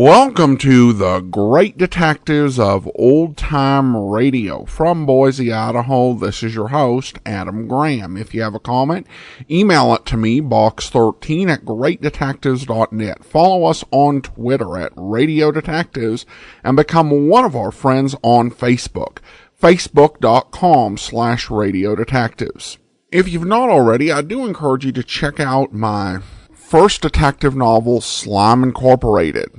Welcome to the Great Detectives of Old Time Radio. From Boise, Idaho, this is your host, Adam Graham. If you have a comment, email it to me, box13@greatdetectives.net. Follow us on Twitter at Radio Detectives and become one of our friends on Facebook, facebook.com/Radio Detectives. If you've not already, I do encourage you to check out my first detective novel, Slime Incorporated.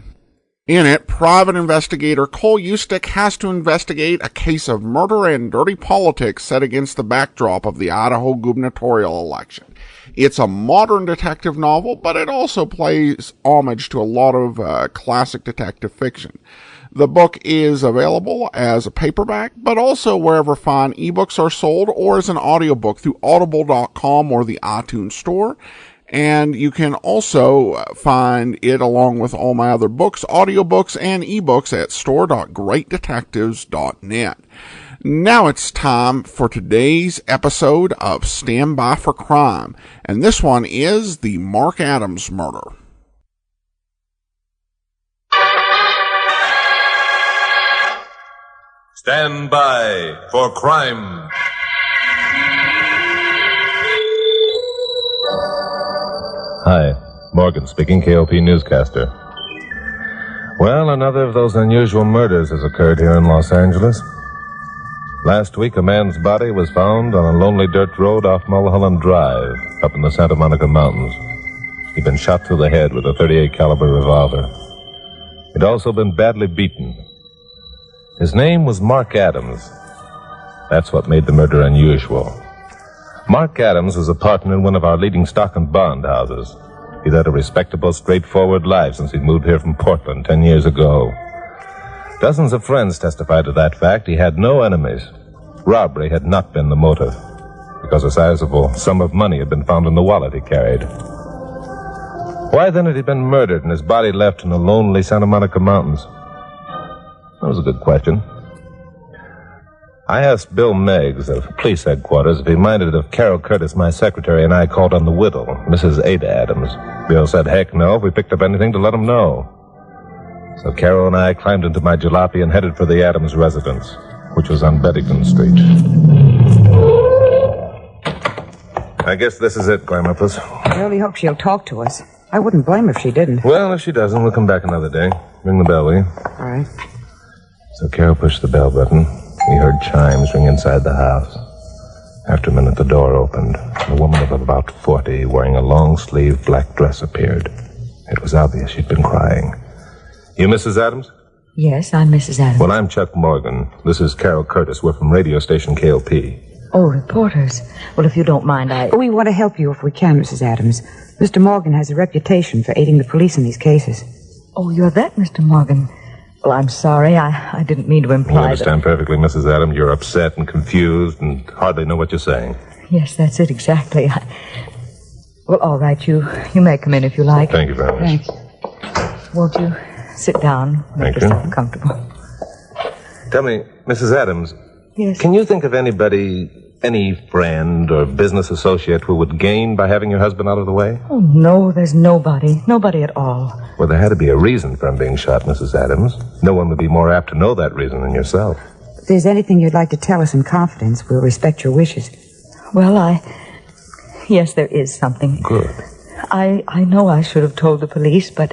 In it, private investigator Cole Eustick has to investigate a case of murder and dirty politics set against the backdrop of the Idaho gubernatorial election. It's a modern detective novel, but it also plays homage to a lot of classic detective fiction. The book is available as a paperback, but also wherever fine ebooks are sold, or as an audiobook through audible.com or the iTunes Store. And you can also find it along with all my other books, audiobooks, and ebooks at store.greatdetectives.net. Now it's time for today's episode of Stand By for Crime, and this one is the Mark Adams murder. Stand by for crime. Hi, Morgan speaking, KOP newscaster. Well, another of those unusual murders has occurred here in Los Angeles. Last week, a man's body was found on a lonely dirt road off Mulholland Drive, up in the Santa Monica Mountains. He'd been shot through the head with a .38 caliber revolver. He'd also been badly beaten. His name was Mark Adams. That's what made the murder unusual. Mark Adams was a partner in one of our leading stock and bond houses. He'd had a respectable, straightforward life since he'd moved here from Portland 10 years ago. Dozens of friends testified to that fact. He had no enemies. Robbery had not been the motive, because a sizable sum of money had been found in the wallet he carried. Why then had he been murdered and his body left in the lonely Santa Monica Mountains? That was a good question. I asked Bill Meggs of police headquarters if he minded if Carol Curtis, my secretary, and I called on the widow, Mrs. Ada Adams. Bill said, heck no, if we picked up anything to let him know. So Carol and I climbed into my jalopy and headed for the Adams residence, which was on Beddington Street. I guess this is it, Glamourpuss. I really hope she'll talk to us. I wouldn't blame her if she didn't. Well, if she doesn't, we'll come back another day. Ring the bell, will you? All right. So Carol pushed the bell button. We heard chimes ring inside the house. After a minute, the door opened. A woman of about 40, wearing a long-sleeved black dress, appeared. It was obvious she'd been crying. You Mrs. Adams? Yes, I'm Mrs. Adams. Well, I'm Chuck Morgan. This is Carol Curtis. We're from radio station KOP. Oh, reporters. Well, if you don't mind, We want to help you if we can, Mrs. Adams. Mr. Morgan has a reputation for aiding the police in these cases. Oh, you're that, Mr. Morgan. Well, I'm sorry. I didn't mean to imply I understand perfectly, Mrs. Adams. You're upset and confused and hardly know what you're saying. Yes, that's it, exactly. Well, all right, you may come in if you like. Thank you very much. Thanks. Won't you sit down? Thank Make yourself comfortable. Tell me, Mrs. Adams, Yes. can you think of anybody, any friend or business associate who would gain by having your husband out of the way? Oh, no, there's nobody. Nobody at all. Well, there had to be a reason for him being shot, Mrs. Adams. No one would be more apt to know that reason than yourself. If there's anything you'd like to tell us in confidence, we'll respect your wishes. Well, yes, there is something. Good. I know I should have told the police, but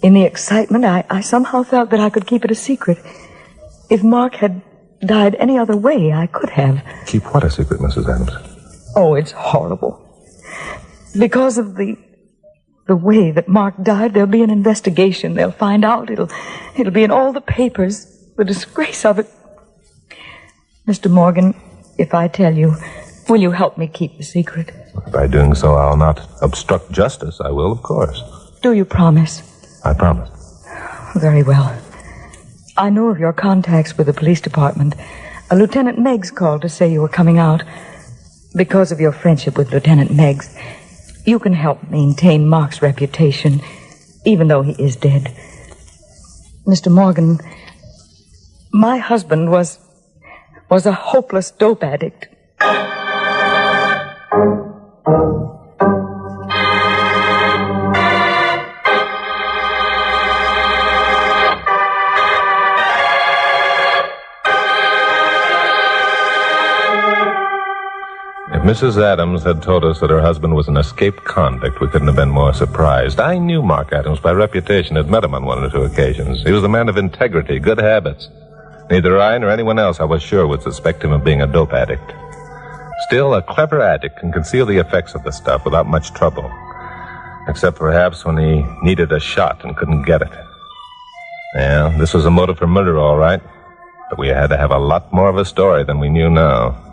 in the excitement, I somehow felt that I could keep it a secret. If Mark had died any other way, I could have. Keep what a secret, Mrs. Adams? Oh, it's horrible. Because of the way that Mark died, there'll be an investigation. They'll find out. It'll be in all the papers. The disgrace of it. Mr. Morgan, if I tell you, will you help me keep the secret? By doing so, I'll not obstruct justice. I will, of course. Do you promise? I promise. Very well. I know of your contacts with the police department. Lieutenant Meggs called to say you were coming out. Because of your friendship with Lieutenant Meggs, you can help maintain Mark's reputation, even though he is dead. Mr. Morgan, my husband was a hopeless dope addict. Mrs. Adams had told us that her husband was an escaped convict. We couldn't have been more surprised. I knew Mark Adams by reputation, had met him on 1 or 2 occasions. He was a man of integrity, good habits. Neither I nor anyone else, I was sure, would suspect him of being a dope addict. Still, a clever addict can conceal the effects of the stuff without much trouble. Except perhaps when he needed a shot and couldn't get it. Yeah, this was a motive for murder, all right. But we had to have a lot more of a story than we knew now.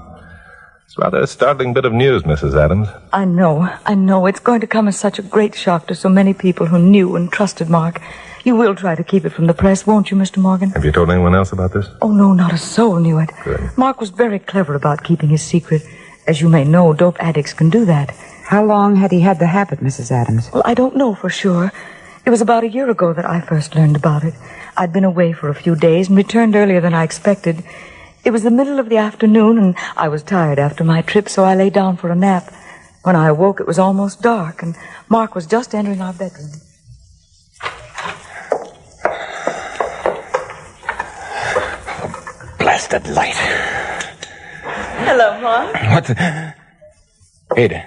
It's rather a startling bit of news, Mrs. Adams. I know. It's going to come as such a great shock to so many people who knew and trusted Mark. You will try to keep it from the press, won't you, Mr. Morgan? Have you told anyone else about this? Oh, no, not a soul knew it. Good. Mark was very clever about keeping his secret. As you may know, dope addicts can do that. How long had he had the habit, Mrs. Adams? Well, I don't know for sure. It was about a year ago that I first learned about it. I'd been away for a few days and returned earlier than I expected. It was the middle of the afternoon, and I was tired after my trip, so I lay down for a nap. When I awoke, it was almost dark, and Mark was just entering our bedroom. Blasted light. Hello, Mark. What the... Ada,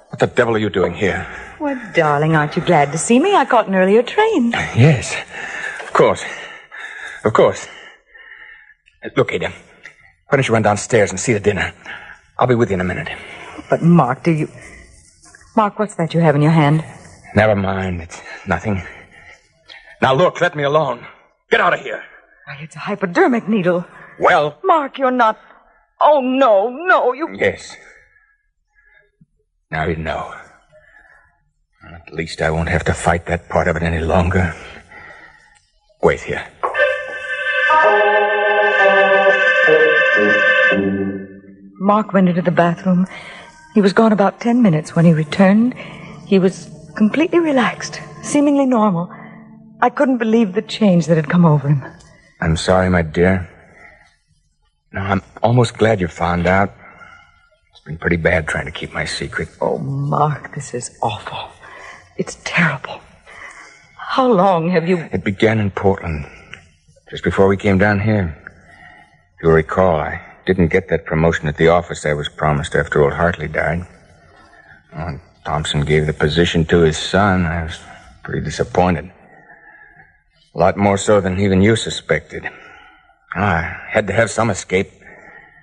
what the devil are you doing here? Well, darling, aren't you glad to see me? I caught an earlier train. Yes, of course. Of course. Look, Ada, why don't you run downstairs and see the dinner? I'll be with you in a minute. But, Mark, Mark, what's that you have in your hand? Never mind, it's nothing. Now, look, let me alone. Get out of here. Why, it's a hypodermic needle. Well... Mark, you're not... Oh, no, you... Yes. Now you know. At least I won't have to fight that part of it any longer. Wait here. Mark went into the bathroom. He was gone about 10 minutes. When he returned, he was completely relaxed, seemingly normal. I couldn't believe the change that had come over him. I'm sorry, my dear. No, I'm almost glad you found out. It's been pretty bad trying to keep my secret. Oh, Mark, this is awful. It's terrible. How long have you... It began in Portland, just before we came down here. If you'll recall, I didn't get that promotion at the office I was promised after old Hartley died. When Thompson gave the position to his son, I was pretty disappointed. A lot more so than even you suspected. I had to have some escape.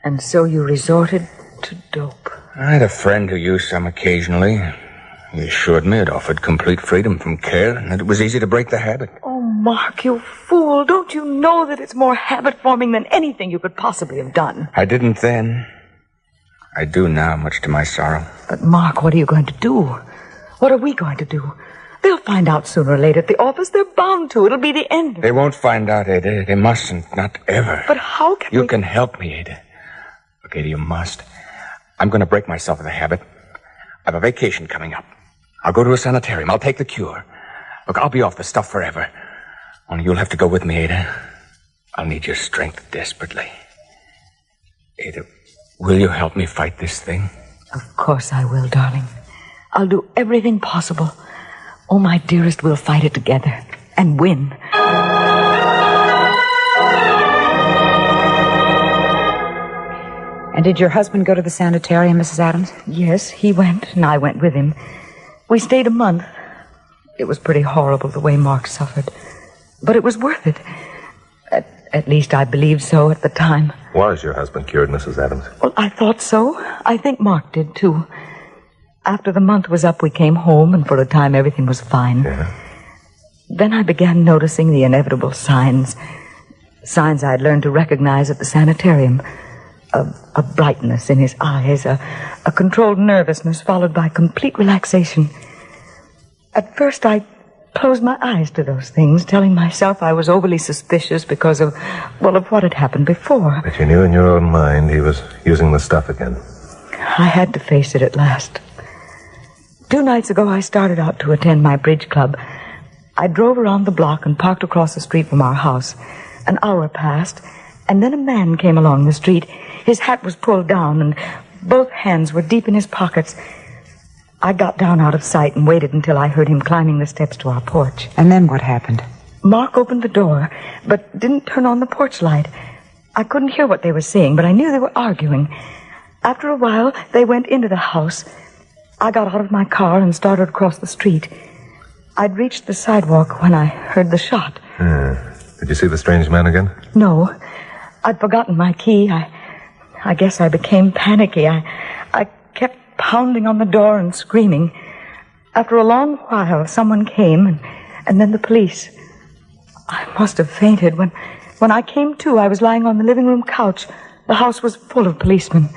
And so you resorted to dope. I had a friend who used some occasionally. He assured me it offered complete freedom from care and that it was easy to break the habit. Oh, Mark, you fool. Don't you know that it's more habit-forming than anything you could possibly have done? I didn't then. I do now, much to my sorrow. But, Mark, what are you going to do? What are we going to do? They'll find out sooner or later at the office. They're bound to. It'll be the end. They won't find out, Ada. They mustn't. Not ever. But how can You can help me, Ada. Look, Ada, you must. I'm going to break myself of the habit. I have a vacation coming up. I'll go to a sanitarium. I'll take the cure. Look, I'll be off the stuff forever. Only you'll have to go with me, Ada. I'll need your strength desperately. Ada, will you help me fight this thing? Of course I will, darling. I'll do everything possible. Oh, my dearest, we'll fight it together and win. And did your husband go to the sanitarium, Mrs. Adams? Yes, he went, and I went with him. We stayed a month. It was pretty horrible the way Mark suffered. But it was worth it. At least I believed so at the time. Was your husband cured, Mrs. Adams? Well, I thought so. I think Mark did, too. After the month was up, we came home, and for a time everything was fine. Yeah. Then I began noticing the inevitable signs. Signs I'd learned to recognize at the sanitarium. A brightness in his eyes, a controlled nervousness followed by complete relaxation. At first, I closed my eyes to those things, telling myself I was overly suspicious because of what had happened before. But you knew in your own mind he was using the stuff again. I had to face it at last. 2 nights ago, I started out to attend my bridge club. I drove around the block and parked across the street from our house. An hour passed, and then a man came along the street. His hat was pulled down, and both hands were deep in his pockets. I got down out of sight and waited until I heard him climbing the steps to our porch. And then what happened? Mark opened the door, but didn't turn on the porch light. I couldn't hear what they were saying, but I knew they were arguing. After a while, they went into the house. I got out of my car and started across the street. I'd reached the sidewalk when I heard the shot. Did you see the strange man again? No. I'd forgotten my key. I guess I became panicky. I kept pounding on the door and screaming. After a long while, someone came, and then the police. I must have fainted. When I came to, I was lying on the living room couch. The house was full of policemen.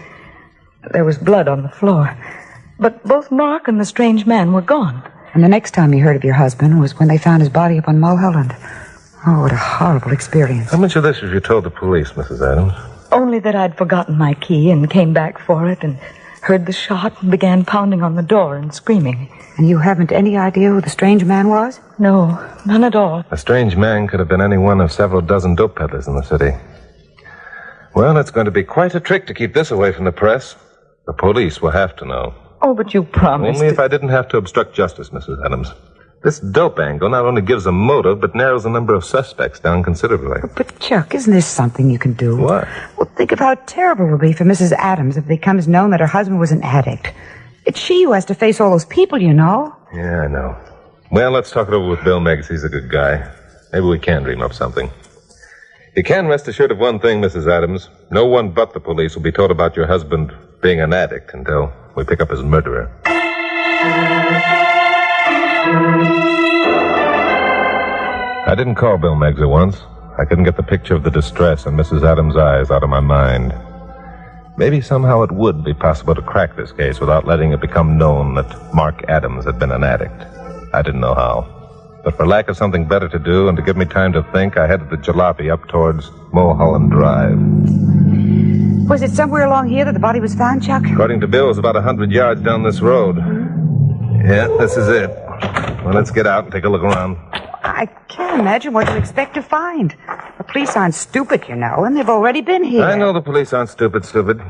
There was blood on the floor. But both Mark and the strange man were gone. And the next time you heard of your husband was when they found his body up on Mulholland. Oh, what a horrible experience. How much of this have you told the police, Mrs. Adams? Only that I'd forgotten my key and came back for it and heard the shot and began pounding on the door and screaming. And you haven't any idea who the strange man was? No, none at all. A strange man could have been any one of several dozen dope peddlers in the city. Well, it's going to be quite a trick to keep this away from the press. The police will have to know. Oh, but you promised. Only if I didn't have to obstruct justice, Mrs. Adams. This dope angle not only gives a motive, but narrows the number of suspects down considerably. But, Chuck, isn't this something you can do? What? Well, think of how terrible it would be for Mrs. Adams if it becomes known that her husband was an addict. It's she who has to face all those people, you know. Yeah, I know. Well, let's talk it over with Bill Meggs. He's a good guy. Maybe we can dream up something. You can rest assured of one thing, Mrs. Adams. No one but the police will be told about your husband being an addict until we pick up his murderer. I didn't call Bill Meggs at once. I couldn't get the picture of the distress in Mrs. Adams' eyes out of my mind. Maybe somehow it would be possible to crack this case without letting it become known that Mark Adams had been an addict. I didn't know how. But for lack of something better to do and to give me time to think, I headed the jalopy up towards Mulholland Drive. Was it somewhere along here that the body was found, Chuck? According to Bill, it was about 100 yards down this road. Yeah, this is it. Well, let's get out and take a look around. I can't imagine what you expect to find. The police aren't stupid, you know, and they've already been here. I know the police aren't stupid.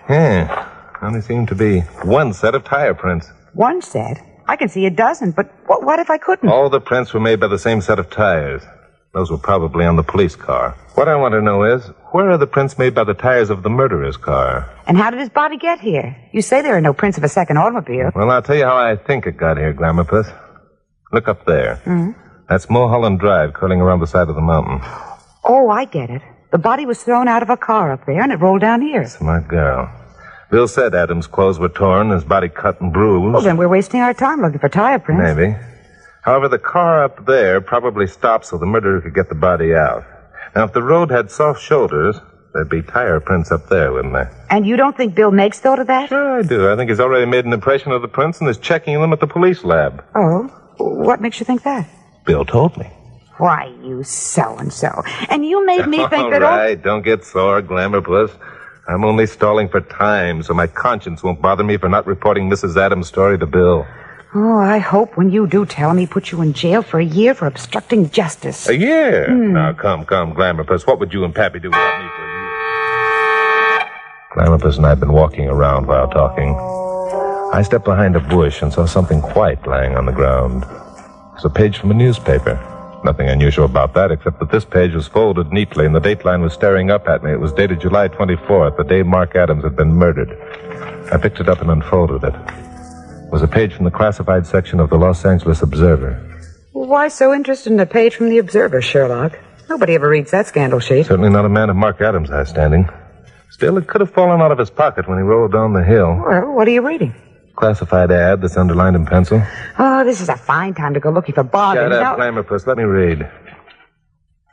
Yeah, only seem to be one set of tire prints. One set? I can see a dozen, but what if I couldn't? All the prints were made by the same set of tires. Those were probably on the police car. What I want to know is, where are the prints made by the tires of the murderer's car? And how did his body get here? You say there are no prints of a second automobile. Well, I'll tell you how I think it got here, Glamourpuss. Look up there. Mm-hmm. That's Mulholland Drive curling around the side of the mountain. Oh, I get it. The body was thrown out of a car up there, and it rolled down here. Smart girl. Bill said Adams' clothes were torn, his body cut and bruised. Well, then we're wasting our time looking for tire prints. Maybe. However, the car up there probably stopped so the murderer could get the body out. Now, if the road had soft shoulders, there'd be tire prints up there, wouldn't there? And you don't think Bill Meggs thought of that? Sure I do. I think he's already made an impression of the prints and is checking them at the police lab. Oh? What makes you think that? Bill told me. Why, you so-and-so. And you made me think that... All right, don't get sore, Glamourpuss. I'm only stalling for time, so my conscience won't bother me for not reporting Mrs. Adams' story to Bill. Oh, I hope when you do tell him he puts you in jail for a year for obstructing justice. A year? Now, come, Glamourpuss. What would you and Pappy do without me for a year? Glamourpuss and I had been walking around while talking. I stepped behind a bush and saw something white lying on the ground. It was a page from a newspaper. Nothing unusual about that, except that this page was folded neatly and the date line was staring up at me. It was dated July 24th, the day Mark Adams had been murdered. I picked it up and unfolded it. It was a page from the classified section of the Los Angeles Observer. Why so interested in a page from the Observer, Sherlock? Nobody ever reads that scandal sheet. Certainly not a man of Mark Adams' high standing. Still, it could have fallen out of his pocket when he rolled down the hill. Well, what are you reading? Classified ad that's underlined in pencil. Oh, this is a fine time to go looking for bargains. Shut up, Glamourpuss. Let me read.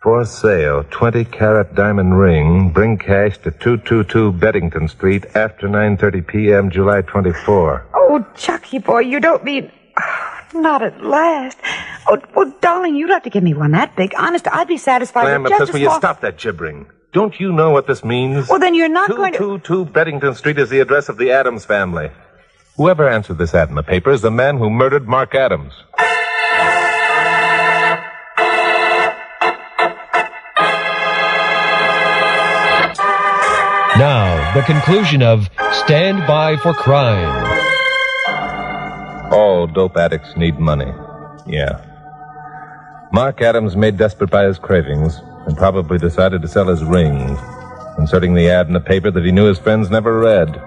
For sale, 20-carat diamond ring. Bring cash to 222 Beddington Street after 9:30 p.m. July 24. Oh, Chucky boy, you don't mean... Not at last. Oh, well, darling, you'd have to give me one that big. Honest, I'd be satisfied with just Glamourpuss, will you stop that gibbering? Don't you know what this means? Well, then you're not going to... 222 Beddington Street is the address of the Adams family. Whoever answered this ad in the paper is the man who murdered Mark Adams. Now, the conclusion of Stand By for Crime. All dope addicts need money. Yeah. Mark Adams, made desperate by his cravings, and probably decided to sell his rings, inserting the ad in a paper that he knew his friends never read.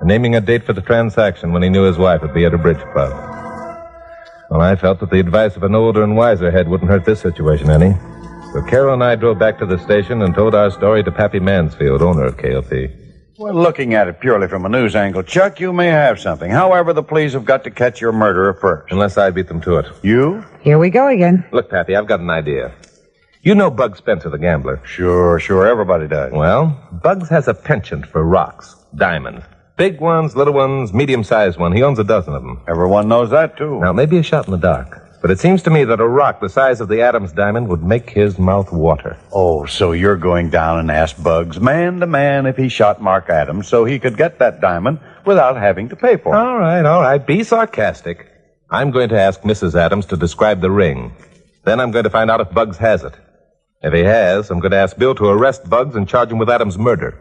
naming a date for the transaction when he knew his wife would be at a bridge club. Well, I felt that the advice of an older and wiser head wouldn't hurt this situation any. So Carol and I drove back to the station and told our story to Pappy Mansfield, owner of KLP. Well, looking at it purely from a news angle, Chuck, you may have something. However, the police have got to catch your murderer first. Unless I beat them to it. You? Here we go again. Look, Pappy, I've got an idea. You know Bugs Spencer, the gambler. Sure, everybody does. Well, Bugs has a penchant for rocks, diamonds. Big ones, little ones, medium-sized one. He owns a dozen of them. Everyone knows that, too. Now, maybe a shot in the dark. But it seems to me that a rock the size of the Adams diamond would make his mouth water. Oh, so you're going down and ask Bugs, man to man, if he shot Mark Adams so he could get that diamond without having to pay for it. All right. Be sarcastic. I'm going to ask Mrs. Adams to describe the ring. Then I'm going to find out if Bugs has it. If he has, I'm going to ask Bill to arrest Bugs and charge him with Adams' murder.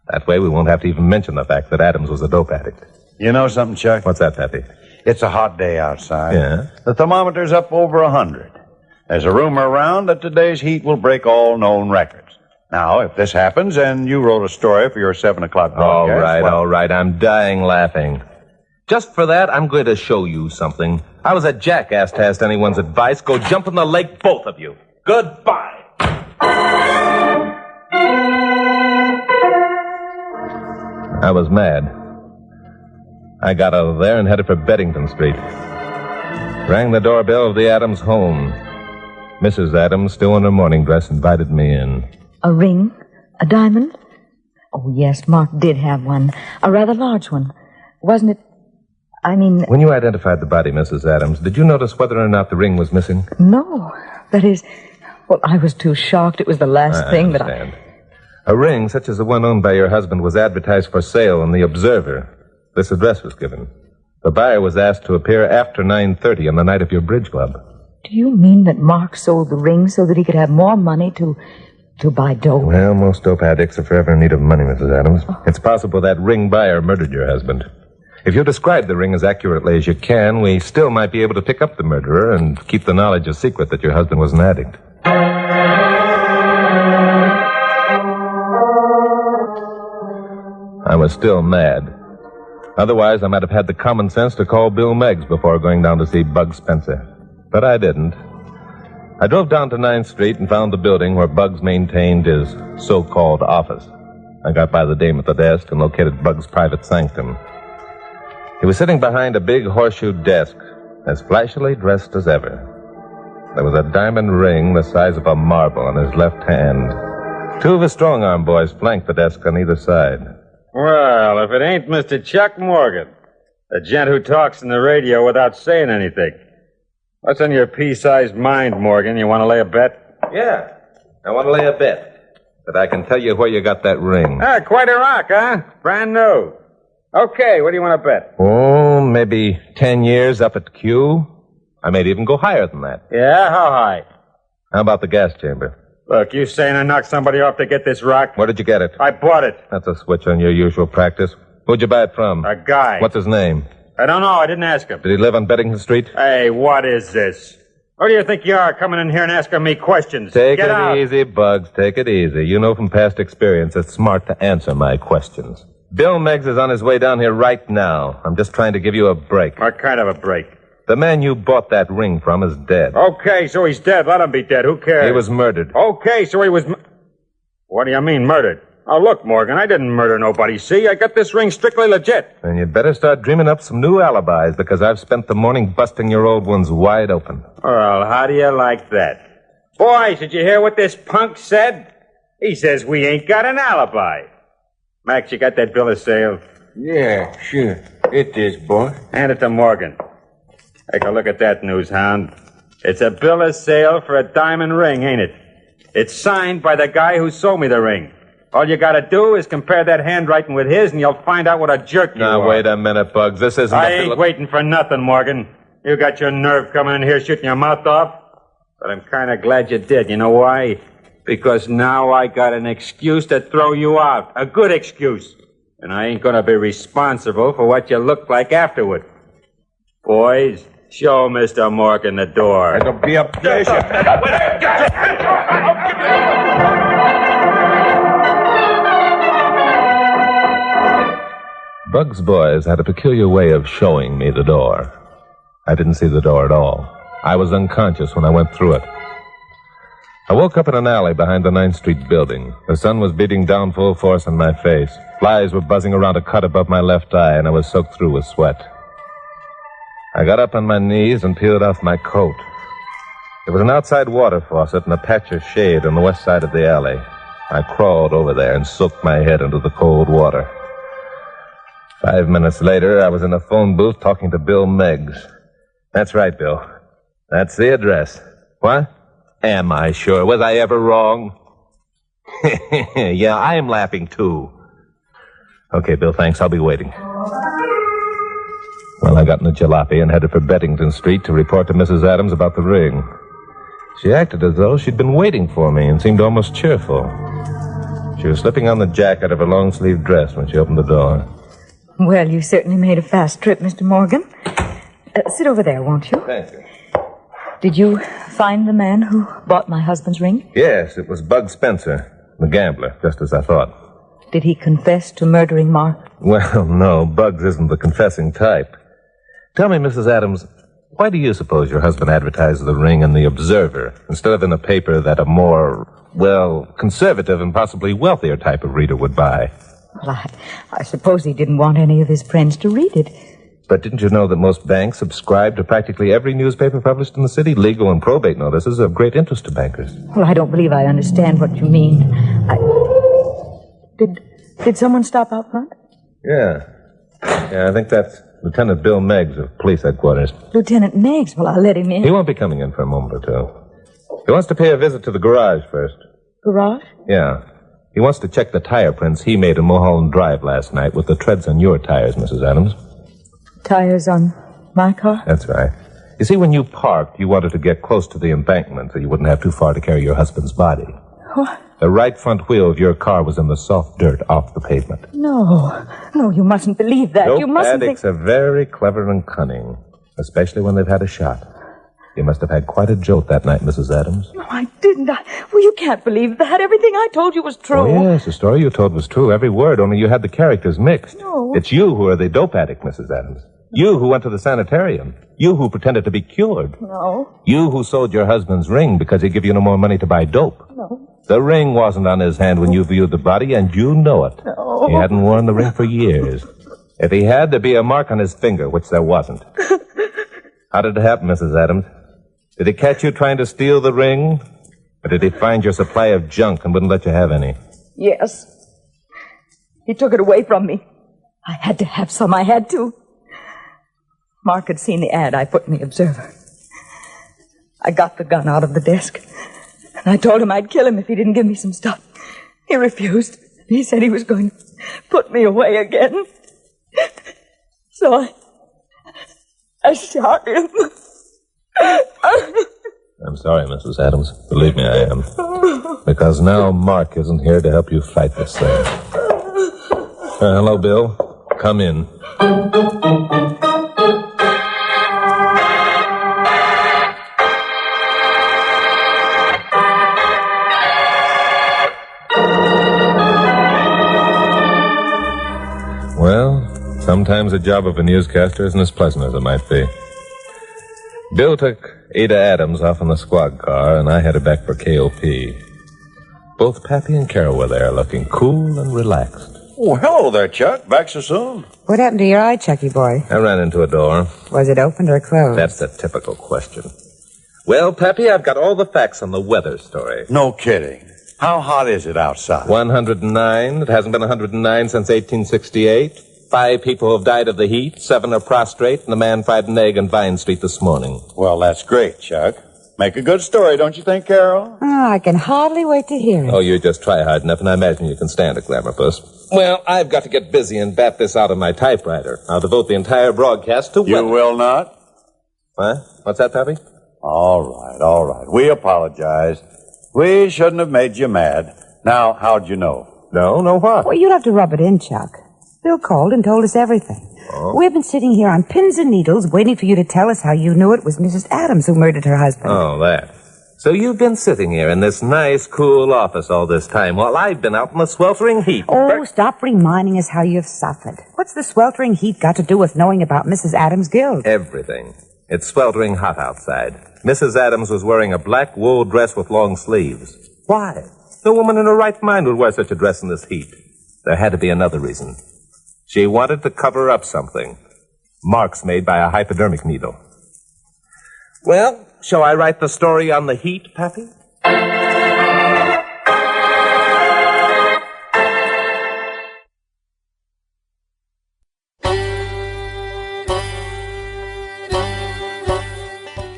That way we won't have to even mention the fact that Adams was a dope addict. You know something, Chuck? What's that, Pappy? It's a hot day outside. Yeah? The thermometer's up over 100. There's a rumor around that today's heat will break all known records. Now, if this happens and you wrote a story for your 7 o'clock broadcast... All right. I'm dying laughing. Just for that, I'm going to show you something. I was a jackass to ask anyone's advice. Go jump in the lake, both of you. Goodbye. I was mad. I got out of there and headed for Beddington Street. Rang the doorbell of the Adams home. Mrs. Adams, still in her morning dress, invited me in. A ring? A diamond? Oh, yes, Mark did have one. A rather large one. Wasn't it? When you identified the body, Mrs. Adams, did you notice whether or not the ring was missing? No. That is, well, I was too shocked. It was the last thing that I... A ring, such as the one owned by your husband, was advertised for sale in the Observer. This address was given. The buyer was asked to appear after 9:30 on the night of your bridge club. Do you mean that Mark sold the ring so that he could have more money to buy dope? Well, most dope addicts are forever in need of money, Mrs. Adams. Oh. It's possible that ring buyer murdered your husband. If you describe the ring as accurately as you can, we still might be able to pick up the murderer and keep the knowledge a secret that your husband was an addict. I was still mad. Otherwise, I might have had the common sense to call Bill Meggs before going down to see Bugs Spencer. But I didn't. I drove down to 9th Street and found the building where Bugs maintained his so-called office. I got by the dame at the desk and located Bugs' private sanctum. He was sitting behind a big horseshoe desk, as flashily dressed as ever. There was a diamond ring the size of a marble on his left hand. 2 of his strong-arm boys flanked the desk on either side. Well, if it ain't Mr. Chuck Morgan, the gent who talks in the radio without saying anything. What's on your pea-sized mind, Morgan? You want to lay a bet? Yeah, I want to lay a bet. But I can tell you where you got that ring. Quite a rock, huh? Brand new. Okay, what do you want to bet? Oh, maybe 10 years up at Q. I may even go higher than that. Yeah, how high? How about the gas chamber? Look, you saying I knocked somebody off to get this rock? Where did you get it? I bought it. That's a switch on your usual practice. Who'd you buy it from? A guy. What's his name? I don't know. I didn't ask him. Did he live on Beddington Street? Hey, what is this? Who do you think you are coming in here and asking me questions? Take Get it out. easy, Bugs. Take it easy. You know from past experience it's smart to answer my questions. Bill Meggs is on his way down here right now. I'm just trying to give you a break. What kind of a break? The man you bought that ring from is dead. Okay, so he's dead. Let him be dead. Who cares? He was murdered. Okay, so he was... What do you mean, murdered? Oh, look, Morgan, I didn't murder nobody, see? I got this ring strictly legit. And you'd better start dreaming up some new alibis, because I've spent the morning busting your old ones wide open. Well, how do you like that? Boys, did you hear what this punk said? He says we ain't got an alibi. Max, you got that bill of sale? Yeah, sure. It is, boy. Hand it to Morgan. Take a look at that, news hound. It's a bill of sale for a diamond ring, ain't it? It's signed by the guy who sold me the ring. All you gotta do is compare that handwriting with his, and you'll find out what a jerk you are. Now, wait a minute, Bugs. This isn't I ain't waiting for nothing, Morgan. You got your nerve coming in here shooting your mouth off. But I'm kind of glad you did. You know why? Because now I got an excuse to throw you out. A good excuse. And I ain't gonna be responsible for what you look like afterward. Boys, show Mr. Morgan the door. It'll be a pleasure. Bugs' boys had a peculiar way of showing me the door. I didn't see the door at all. I was unconscious when I went through it. I woke up in an alley behind the 9th Street building. The sun was beating down full force on my face. Flies were buzzing around a cut above my left eye, and I was soaked through with sweat. I got up on my knees and peeled off my coat. There was an outside water faucet and a patch of shade on the west side of the alley. I crawled over there and soaked my head into the cold water. 5 minutes later, I was in a phone booth talking to Bill Meggs. That's right, Bill. That's the address. What? Am I sure? Was I ever wrong? Yeah, I'm laughing, too. Okay, Bill, thanks. I'll be waiting. Well, I got in a jalopy and headed for Beddington Street to report to Mrs. Adams about the ring. She acted as though she'd been waiting for me and seemed almost cheerful. She was slipping on the jacket of her long-sleeved dress when she opened the door. Well, you certainly made a fast trip, Mr. Morgan. Sit over there, won't you? Thank you. Did you find the man who bought my husband's ring? Yes, it was Bug Spencer, the gambler, just as I thought. Did he confess to murdering Mark? Well, no, Bugs isn't the confessing type. Tell me, Mrs. Adams, why do you suppose your husband advertised the ring in the Observer instead of in a paper that a more, well, conservative and possibly wealthier type of reader would buy? Well, I suppose he didn't want any of his friends to read it. But didn't you know that most banks subscribe to practically every newspaper published in the city? Legal and probate notices are of great interest to bankers. Well, I don't believe I understand what you mean. Did someone stop out front? Yeah, I think that's Lieutenant Bill Meggs of Police Headquarters. Lieutenant Meggs? Well, I'll let him in. He won't be coming in for a moment or two. He wants to pay a visit to the garage first. Garage? Yeah. He wants to check the tire prints he made in Mulholland Drive last night with the treads on your tires, Mrs. Adams. Tires on my car? That's right. You see, when you parked, you wanted to get close to the embankment so you wouldn't have too far to carry your husband's body. What? The right front wheel of your car was in the soft dirt off the pavement. No, you mustn't believe that. Nope, You mustn't addicts are very clever and cunning, especially when they've had a shot. You must have had quite a jolt that night, Mrs. Adams. No, I didn't. Well, you can't believe that. Everything I told you was true. Oh, yes, the story you told was true, every word, only you had the characters mixed. No. It's you who are the dope addict, Mrs. Adams. You who went to the sanitarium. You who pretended to be cured. No. You who sold your husband's ring because he'd give you no more money to buy dope. No. The ring wasn't on his hand when you viewed the body, and you know it. No. He hadn't worn the ring for years. If he had, there'd be a mark on his finger, which there wasn't. How did it happen, Mrs. Adams? Did he catch you trying to steal the ring? Or did he find your supply of junk and wouldn't let you have any? Yes. He took it away from me. I had to have some. I had to. Mark had seen the ad I put in the Observer. I got the gun out of the desk, and I told him I'd kill him if he didn't give me some stuff. He refused. He said he was going to put me away again. So I shot him. I'm sorry, Mrs. Adams. Believe me, I am. Because now Mark isn't here to help you fight this thing. Hello, Bill. Come in. Well, sometimes the job of a newscaster isn't as pleasant as it might be. Bill took Ada Adams off in the squad car, and I headed back for KOP. Both Pappy and Carol were there, looking cool and relaxed. Oh, hello there, Chuck. Back so soon? What happened to your eye, Chucky boy? I ran into a door. Was it opened or closed? That's the typical question. Well, Pappy, I've got all the facts on the weather story. No kidding. How hot is it outside? 109. It hasn't been 109 since 1868. 5 people have died of the heat. 7 are prostrate, and a man fried an egg on Vine Street this morning. Well, that's great, Chuck. Make a good story, don't you think, Carol? Oh, I can hardly wait to hear it. Oh, you just try hard enough, and I imagine you can stand it, Glamour Puss. Well, I've got to get busy and bat this out on my typewriter. I'll devote the entire broadcast to You will not? What? What's that, Pappy? All right. We apologize. We shouldn't have made you mad. Now, how'd you know? No what? Well, you'll have to rub it in, Chuck. Bill called and told us everything. Oh. We've been sitting here on pins and needles waiting for you to tell us how you knew it was Mrs. Adams who murdered her husband. Oh, that. So you've been sitting here in this nice, cool office all this time while I've been out in the sweltering heat. Oh, stop reminding us how you've suffered. What's the sweltering heat got to do with knowing about Mrs. Adams' guilt? Everything. It's sweltering hot outside. Mrs. Adams was wearing a black wool dress with long sleeves. Why? No woman in her right mind would wear such a dress in this heat. There had to be another reason. She wanted to cover up something. Marks made by a hypodermic needle. Well, shall I write the story on the heat, Pappy?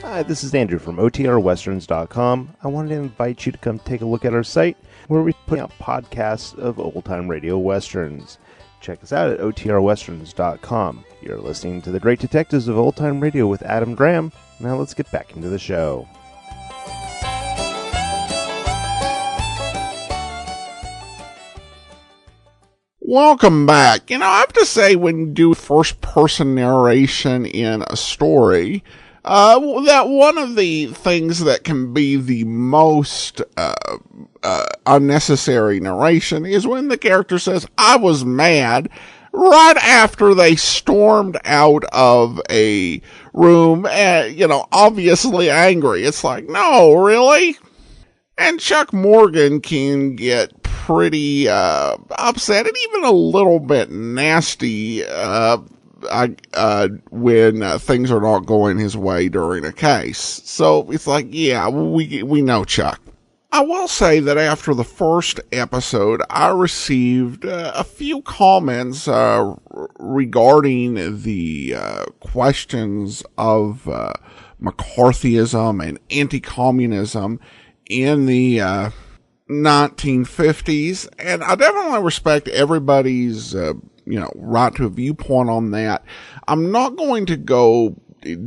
Hi, this is Andrew from OTRWesterns.com. I wanted to invite you to come take a look at our site where we put out podcasts of old-time radio westerns. Check us out at OTRWesterns.com. You're listening to The Great Detectives of Old Time Radio with Adam Graham. Now let's get back into the show. Welcome back. You know, I have to say, when you do first-person narration in a story, that one of the things that can be the most unnecessary narration is when the character says, "I was mad," right after they stormed out of a room, obviously angry. It's like, no, really? And Chuck Morgan can get pretty upset and even a little bit nasty when things are not going his way during a case. So it's like, yeah, we know Chuck. I will say that after the first episode, I received a few comments regarding the questions of McCarthyism and anti-communism in the 1950s, and I definitely respect everybody's right to a viewpoint on that. I'm not going to go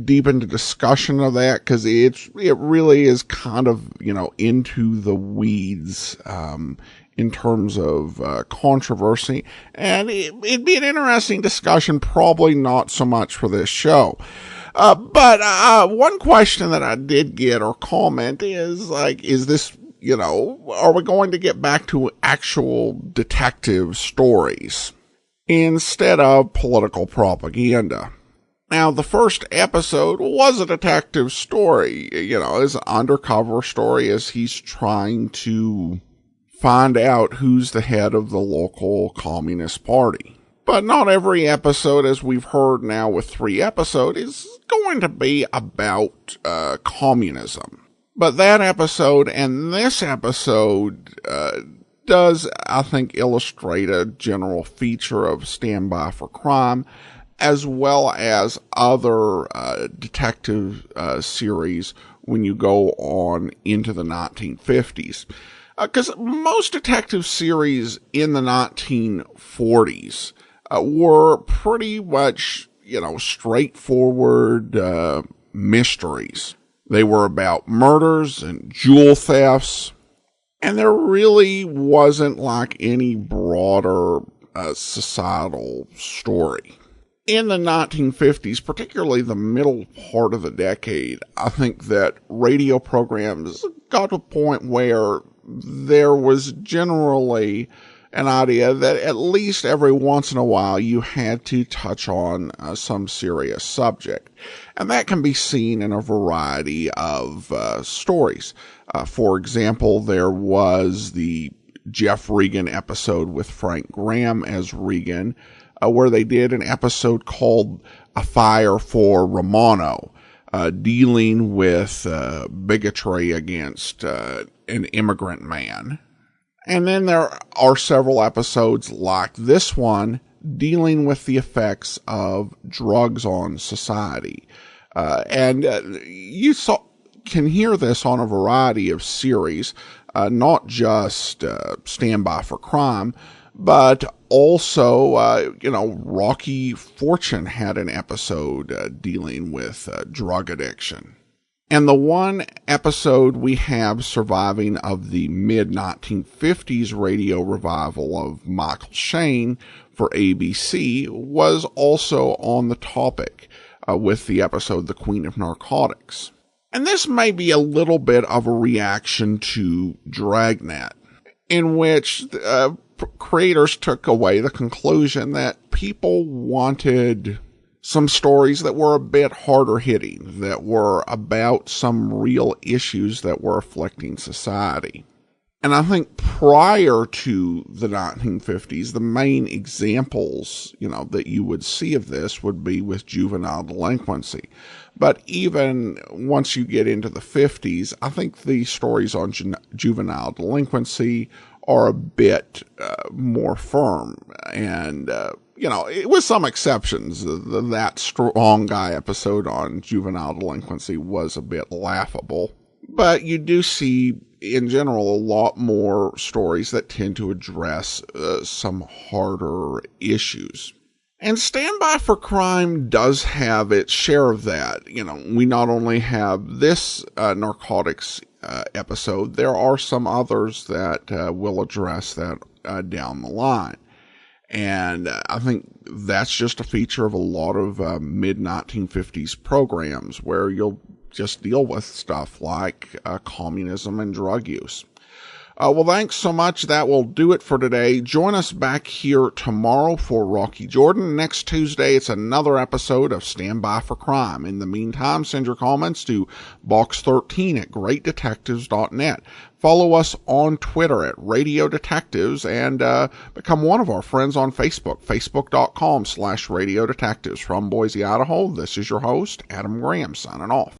deep into discussion of that because it really is kind of into the weeds in terms of controversy, and it'd be an interesting discussion, probably not so much for this show. But one question that I did get or comment is like, is this, are we going to get back to actual detective stories instead of political propaganda? Now, the first episode was a detective story, it's an undercover story as he's trying to find out who's the head of the local Communist Party. But not every episode, as we've heard now with 3 episodes, is going to be about communism. But that episode and this episode does, I think, illustrate a general feature of Stand By for Crime, as well as other detective series when you go on into the 1950s. Because most detective series in the 1940s were pretty much, straightforward mysteries. They were about murders and jewel thefts, and there really wasn't like any broader societal story. In the 1950s, particularly the middle part of the decade, I think that radio programs got to a point where there was generally an idea that at least every once in a while you had to touch on some serious subject. And that can be seen in a variety of stories. For example, there was the Jeff Regan episode with Frank Graham as Regan, where they did an episode called A Fire for Romano, dealing with bigotry against an immigrant man. And then there are several episodes like this one dealing with the effects of drugs on society. And you can hear this on a variety of series, not just Stand By for Crime, but also, Rocky Fortune had an episode dealing with drug addiction. And the one episode we have surviving of the mid-1950s radio revival of Michael Shayne for ABC was also on the topic with the episode The Queen of Narcotics. And this may be a little bit of a reaction to Dragnet, in which creators took away the conclusion that people wanted some stories that were a bit harder hitting, that were about some real issues that were afflicting society. And I think prior to the 1950s, the main examples, that you would see of this would be with juvenile delinquency. But even once you get into the 50s, I think the stories on juvenile delinquency are a bit more firm. And, with some exceptions, that Strong Guy episode on juvenile delinquency was a bit laughable. But you do see, in general, a lot more stories that tend to address some harder issues. And Stand By for Crime does have its share of that. We not only have this narcotics episode, there are some others that will address that down the line. And I think that's just a feature of a lot of mid-1950s programs where you'll just deal with stuff like communism and drug use. Well, thanks so much. That will do it for today. Join us back here tomorrow for Rocky Jordan. Next Tuesday, it's another episode of Stand By for Crime. In the meantime, send your comments to box13 at greatdetectives.net. Follow us on Twitter at Radio Detectives and become one of our friends on Facebook, facebook.com/Radio Detectives. From Boise, Idaho, this is your host, Adam Graham, signing off.